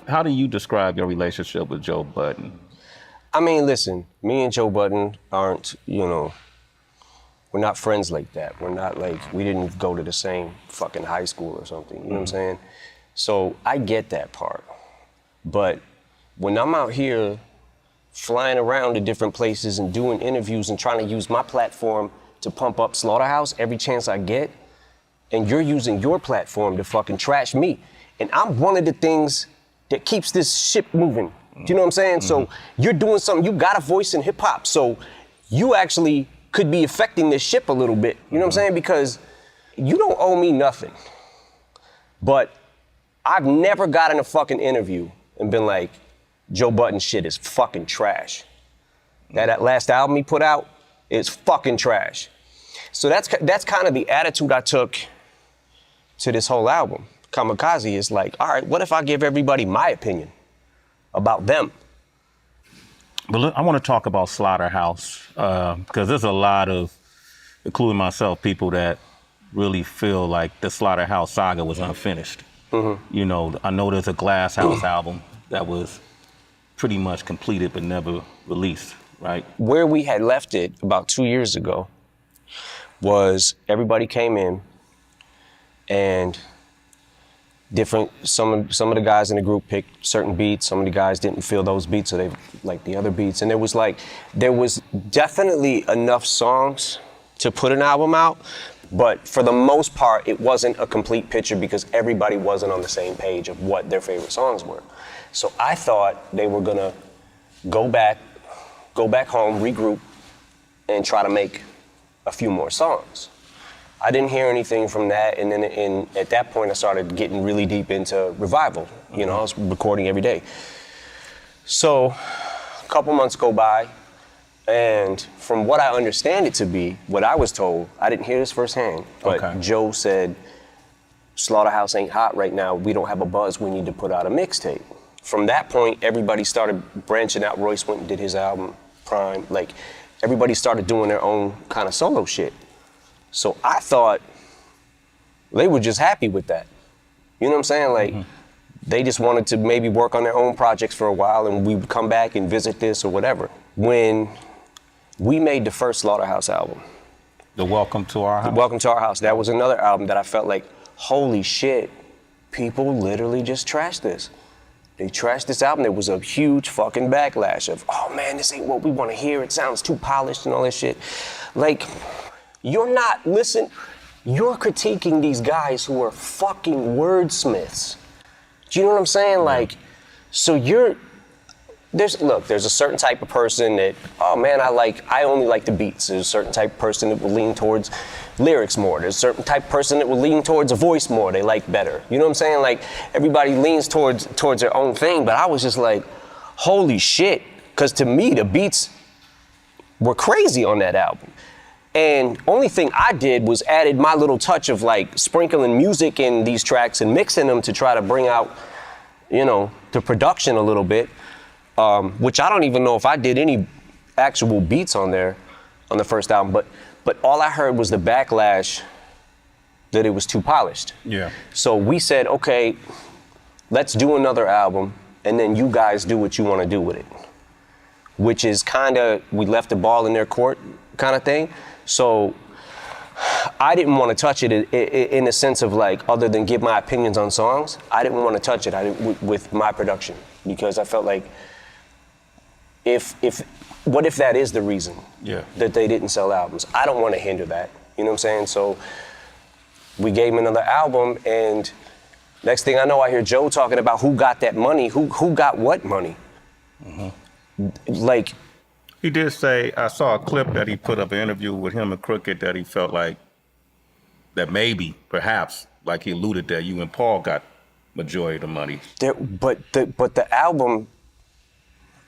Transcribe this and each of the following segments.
how do you describe your relationship with Joe Budden? I mean, listen, me and Joe Budden aren't, we're not friends like that. We're not like, we didn't go to the same fucking high school or something, you know what I'm saying? So I get that part. But when I'm out here flying around to different places and doing interviews and trying to use my platform to pump up Slaughterhouse every chance I get, and you're using your platform to fucking trash me, and I'm one of the things that keeps this ship moving. Do you know what I'm saying? So you're doing something, you got a voice in hip hop, so you actually could be affecting this ship a little bit. You know what I'm saying? Because you don't owe me nothing. But I've never gotten a fucking interview and been like, Joe Budden shit is fucking trash. That last album he put out is fucking trash. So that's kind of the attitude I took to this whole album. Kamikaze is like, all right, what if I give everybody my opinion about them? But look, I want to talk about Slaughterhouse, because there's a lot of, including myself, people that really feel like the Slaughterhouse saga was unfinished. You know, I know there's a Glass House album that was pretty much completed but never released, right? Where we had left it about 2 years ago was everybody came in and some of the guys in the group picked certain beats. Some of the guys didn't feel those beats, so they liked the other beats. And there was definitely enough songs to put an album out, but for the most part, it wasn't a complete picture because everybody wasn't on the same page of what their favorite songs were. So I thought they were gonna go back home, regroup, and try to make a few more songs. I didn't hear anything from that, and then at that point I started getting really deep into Revival. You know, I was recording every day. So a couple months go by, and from what I understand it to be, what I was told, I didn't hear this firsthand, but Joe said, Slaughterhouse ain't hot right now, we don't have a buzz, we need to put out a mixtape. From that point, everybody started branching out. Royce went and did his album, Prime. Like, everybody started doing their own kind of solo shit. So I thought they were just happy with that. You know what I'm saying? Like, they just wanted to maybe work on their own projects for a while and we would come back and visit this or whatever. When we made the first Slaughterhouse album. The Welcome to Our House? Welcome to Our House. That was another album that I felt like, holy shit, people literally just trashed this. They trashed this album. There was a huge fucking backlash of, oh man, this ain't what we want to hear. It sounds too polished and all this shit. Like, you're critiquing these guys who are fucking wordsmiths. Do you know what I'm saying? Like, so there's a certain type of person that, oh man, I only like the beats. There's a certain type of person that will lean towards lyrics more. There's a certain type of person that will lean towards a voice more, they like better. You know what I'm saying? Like, everybody leans towards their own thing, but I was just like, holy shit. Because to me, the beats were crazy on that album. And only thing I did was added my little touch of like sprinkling music in these tracks and mixing them to try to bring out, the production a little bit, which I don't even know if I did any actual beats on there on the first album, but all I heard was the backlash that it was too polished. Yeah. So we said, okay, let's do another album and then you guys do what you want to do with it, which is we left the ball in their court kind of thing. So I didn't want to touch it in the sense of like, other than give my opinions on songs, I didn't want to touch it with my production because I felt like what if that is the reason that they didn't sell albums? I don't want to hinder that, you know what I'm saying? So we gave him another album and next thing I know, I hear Joe talking about who got that money, who got what money. Like, he did say, I saw a clip that he put up, an interview with him and Crooked, that he felt like that maybe, perhaps, like he alluded that you and Paul got majority of the money. But the album,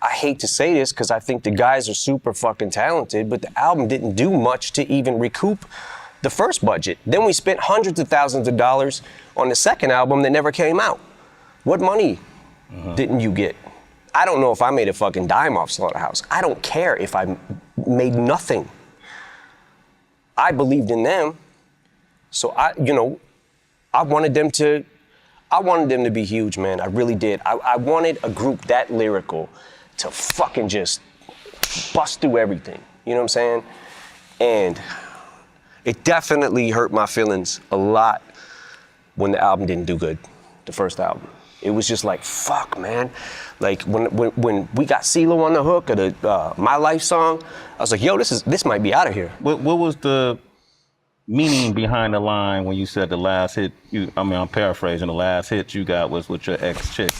I hate to say this because I think the guys are super fucking talented, but the album didn't do much to even recoup the first budget. Then we spent hundreds of thousands of dollars on the second album that never came out. What money didn't you get? I don't know if I made a fucking dime off Slaughterhouse. I don't care if I made nothing. I believed in them. So I wanted them to I wanted them to be huge, man. I really did. I wanted a group that lyrical to fucking just bust through everything. You know what I'm saying? And it definitely hurt my feelings a lot when the album didn't do good, the first album. It was just like, fuck, man. Like when we got CeeLo on the hook of the My Life song, I was like, yo, this might be out of here. What was the meaning behind the line when you said the last hit? I'm paraphrasing. The last hit you got was with your ex-chick.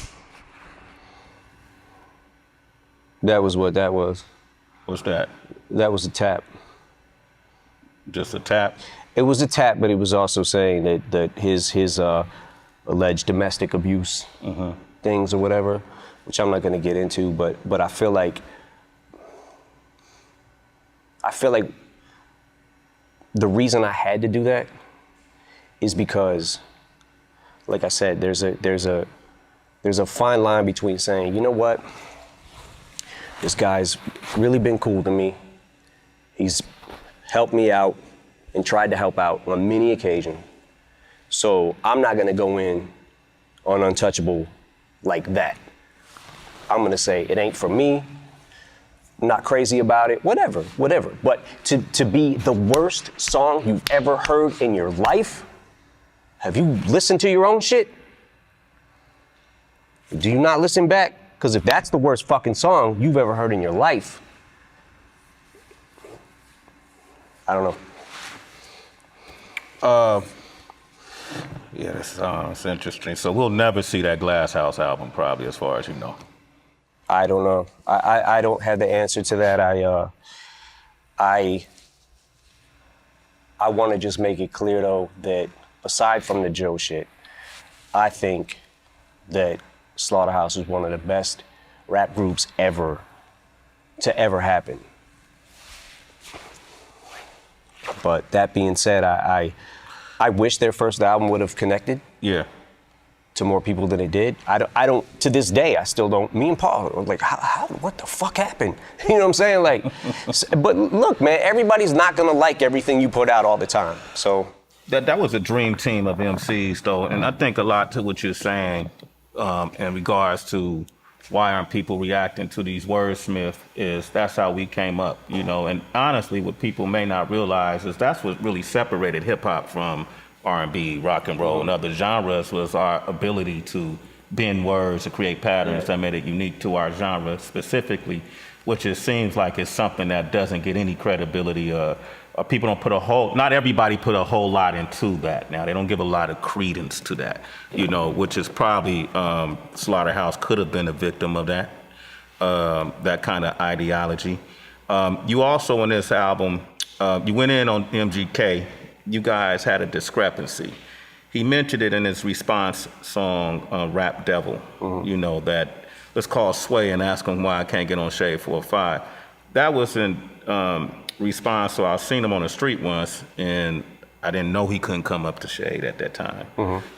That was what that was. What's that? That was a tap. Just a tap? It was a tap, but it was also saying that his alleged domestic abuse things or whatever, which I'm not gonna get into, but I feel like the reason I had to do that is because, like I said, there's a fine line between saying, you know what, this guy's really been cool to me. He's helped me out and tried to help out on many occasions. So I'm not gonna go in on Untouchable like that. I'm gonna say it ain't for me, I'm not crazy about it, whatever. But to be the worst song you've ever heard in your life, have you listened to your own shit? Do you not listen back? Because if that's the worst fucking song you've ever heard in your life, I don't know. Yeah, that's interesting. So we'll never see that Glass House album, probably, as far as you know. I don't know. I don't have the answer to that. I want to just make it clear, though, that aside from the Joe shit, I think that Slaughterhouse is one of the best rap groups ever to ever happen. But that being said, I wish their first album would have connected. Yeah. To more people than it did. I don't, to this day, I still don't. Me and Paul are like, what the fuck happened? You know what I'm saying? Like, but look, man, everybody's not gonna like everything you put out all the time, so. That was a dream team of MCs, though, and I think a lot to what you're saying in regards to why aren't people reacting to these wordsmiths is that's how we came up, you know. And honestly, what people may not realize is that's what really separated hip hop from R&B, rock and roll, and other genres was our ability to bend words to create patterns that made it unique to our genre specifically, which it seems like is something that doesn't get any credibility. People don't put not everybody put a whole lot into that now. They don't give a lot of credence to that, you know, which is probably Slaughterhouse could have been a victim of that kind of ideology. You also in this album, you went in on MGK. You guys had a discrepancy. He mentioned it in his response song, Rap Devil, you know, that let's call Sway and ask him why I can't get on Shade 4-5. That was in response, so I seen him on the street once, and I didn't know he couldn't come up to Shade at that time,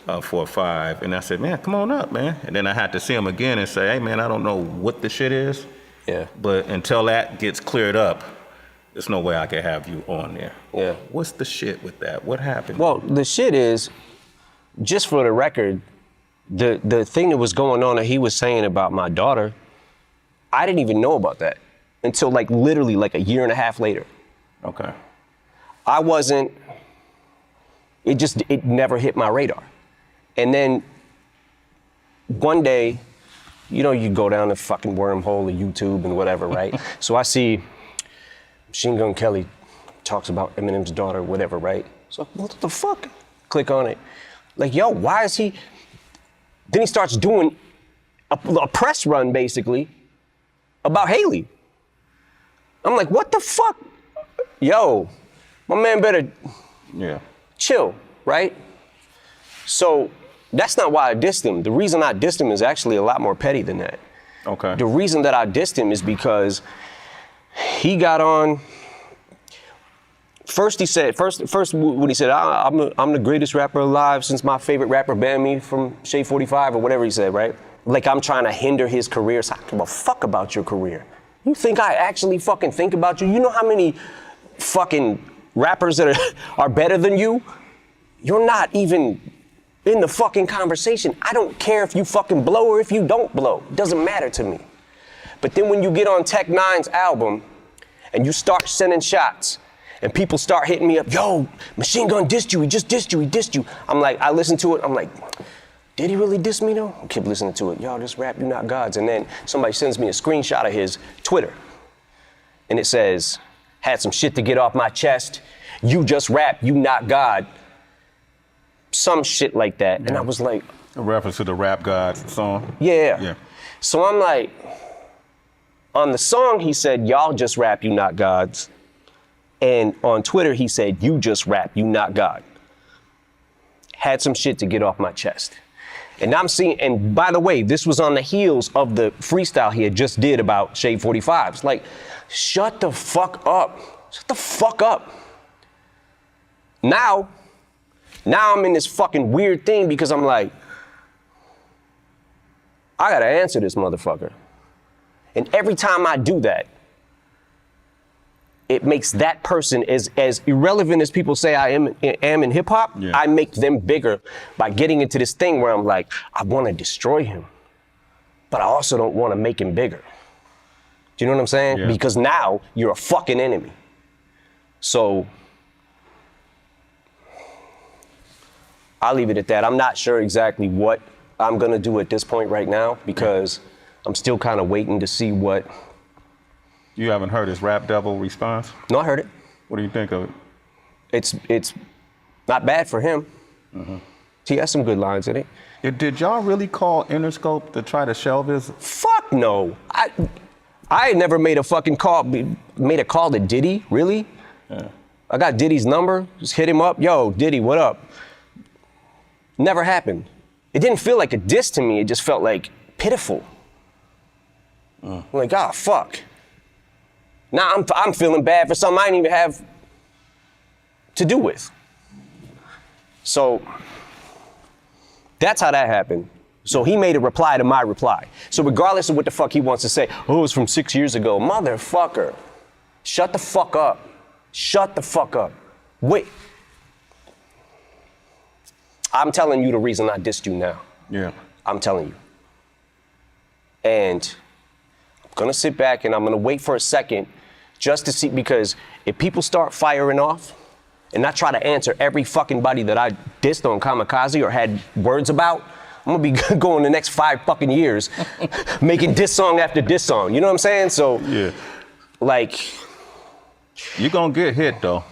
4-5. And I said, man, come on up, man. And then I had to see him again and say, hey, man, I don't know what the shit is, but until that gets cleared up, there's no way I can have you on there. Yeah. What's the shit with that? What happened? Well, the shit is, just for the record, the thing that was going on that he was saying about my daughter, I didn't even know about that until like literally like a year and a half later. Okay. It never hit my radar. And then one day, you know, you go down the fucking wormhole of YouTube and whatever, right? So I see Machine Gun Kelly talks about Eminem's daughter, whatever, right? So what the fuck? Click on it. Like, yo, why is he? Then he starts doing a press run, basically, about Haley. I'm like, what the fuck? Yo, my man better chill, right? So that's not why I dissed him. The reason I dissed him is actually a lot more petty than that. Okay. The reason that I dissed him is because he got on. First when he said, I'm the greatest rapper alive since my favorite rapper banned me from Shade 45 or whatever he said, right? Like I'm trying to hinder his career. So I don't give a fuck about your career. You think I actually fucking think about you? You know how many fucking rappers that are better than you? You're not even in the fucking conversation. I don't care if you fucking blow or if you don't blow. It doesn't matter to me. But then when you get on Tech Nine's album and you start sending shots and people start hitting me up, yo, Machine Gun dissed you, he just dissed you, he dissed you. I'm like, I listen to it, I'm like, did he really diss me though? I keep listening to it. Y'all just rap, you not gods. And then somebody sends me a screenshot of his Twitter. And it says, had some shit to get off my chest. You just rap, you not God. Some shit like that. Yeah. And I was like. A reference to the Rap Gods song? Yeah. So I'm like, on the song he said, y'all just rap, you not gods. And on Twitter he said, you just rap, you not God. Had some shit to get off my chest. And I'm seeing, and by the way, this was on the heels of the freestyle he had just did about Shade 45s. Like, shut the fuck up. Shut the fuck up. Now I'm in this fucking weird thing because I'm like, I gotta answer this motherfucker. And every time I do that, it makes that person as irrelevant as people say I am in hip hop. Yeah. I make them bigger by getting into this thing where I'm like, I want to destroy him, but I also don't want to make him bigger. Do you know what I'm saying? Yeah. Because now you're a fucking enemy. So I'll leave it at that. I'm not sure exactly what I'm gonna do at this point right now because I'm still kind of waiting to see what. You haven't heard his Rap Devil response? No, I heard it. What do you think of it? It's not bad for him. Mm-hmm. He has some good lines in it. Did y'all really call Interscope to try to shelve his? Fuck no. I had never made a fucking call, made a call to Diddy, really? Yeah. I got Diddy's number, just hit him up. Yo, Diddy, what up? Never happened. It didn't feel like a diss to me, it just felt like pitiful. I'm like, ah, fuck. Now I'm feeling bad for something I didn't even have to do with. So that's how that happened. So he made a reply to my reply. So regardless of what the fuck he wants to say, oh, it was from 6 years ago. Motherfucker, shut the fuck up. Shut the fuck up. Wait. I'm telling you the reason I dissed you now. Yeah. I'm telling you. And I'm gonna sit back and I'm gonna wait for a second just to see, because if people start firing off and I try to answer every fucking buddy that I dissed on Kamikaze or had words about, I'm gonna be going the next 5 fucking years making diss song after diss song. You know what I'm saying? So, yeah. like. You're gonna get hit though.